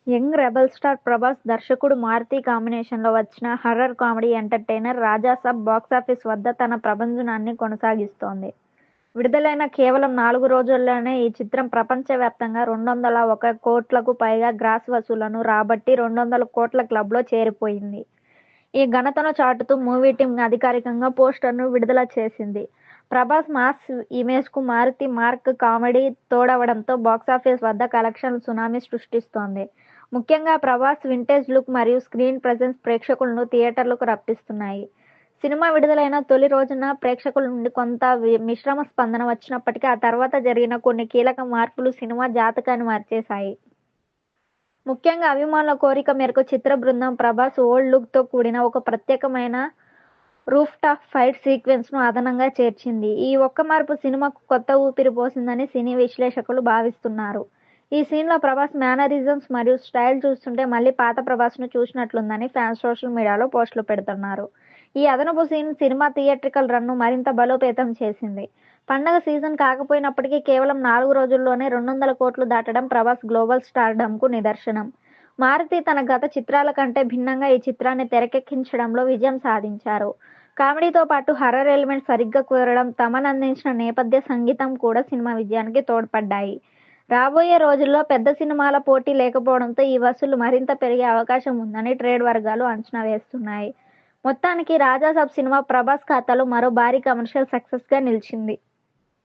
Young rebel star Prabhas దర్శకుడు మారుతి కాంబినేషన్లో వచ్చిన horror comedy entertainer Raja Saab box office వద్ద తన ప్రభంజనాన్ని కొనసాగిస్తోంది. విడుదలైన కేవలం 4 రోజుల్లోనే ఈ చిత్రం ప్రపంచవ్యాప్తంగా 201 కోట్లకు పైగా గ్రాస్ వసూళ్లను రాబట్టి 200 కోట్ల క్లబ్లో చేరిపోయింది. ఈ ఘనతను చాటుతూ మూవీ టీం అధికారికంగా పోస్టర్ను విడుదల చేసింది. ప్రభాస్ మాస్ ఇమేజ్కు మారుతి మార్క్ కామెడీ తోడవడంతో బాక్సాఫీస్ వద్ద కలెక్షన్ల సునామీ సృష్టిస్తోంది. ముఖ్యంగా ప్రభాస్ వింటేజ్ లుక్ మరియు స్క్రీన్ ప్రెజెన్స్ ప్రేక్షకులను థియేటర్లకు రప్పిస్తున్నాయి. సినిమా విడుదలైన తొలి రోజున ప్రేక్షకుల నుండి కొంత మిశ్రమ స్పందన వచ్చినప్పటికీ ఆ తర్వాత జరిగిన కొన్ని కీలక మార్పులు సినిమా జాతకాన్ని మార్చేశాయి. ముఖ్యంగా అభిమానుల కోరిక మేరకు చిత్ర బృందం ప్రభాస్ ఓల్డ్ లుక్తో కూడిన ఒక ప్రత్యేకమైన రూఫ్ టాప్ ఫైట్ సీక్వెన్స్ను అదనంగా చేర్చింది. ఈ ఒక్క మార్పు సినిమాకు కొత్త ఊపిరి పోసిందని సినీ విశ్లేషకులు భావిస్తున్నారు. ఈ సీన్లో ప్రభాస్ మేనరిజమ్స్ మరియు స్టైల్ చూస్తుంటే మళ్ళీ పాత ప్రభాస్ను చూసినట్లుందని ఫ్యాన్స్ సోషల్ మీడియాలో పోస్టులు పెడుతున్నారు. ఈ అదనపు సీన్ సినిమా థియేట్రికల్ రన్ను మరింత బలోపేతం చేసింది. పండగ సీజన్ కాకపోయినప్పటికీ కేవలం 4 రోజుల్లోనే 200 కోట్లు దాటడం ప్రభాస్ గ్లోబల్ స్టార్డమ్కు నిదర్శనం. మారుతి తన గత చిత్రాల కంటే భిన్నంగా ఈ చిత్రాన్ని తెరకెక్కించడంలో విజయం సాధించారు. కామెడీతో పాటు హర్రర్ ఎలిమెంట్స్ సరిగ్గా కుదరడం, తమన్ అందించిన నేపథ్య సంగీతం కూడా సినిమా విజయానికి తోడ్పడ్డాయి. రాబోయే రోజుల్లో పెద్ద సినిమాల పోటీ లేకపోవడంతో ఈ వసూళ్లు మరింత పెరిగే అవకాశం ఉందని ట్రేడ్ వర్గాలు అంచనా వేస్తున్నాయి. మొత్తానికి రాజాసాబ్ సినిమా ప్రభాస్ ఖాతాలో మరో భారీ కమర్షియల్ సక్సెస్గా నిలిచింది.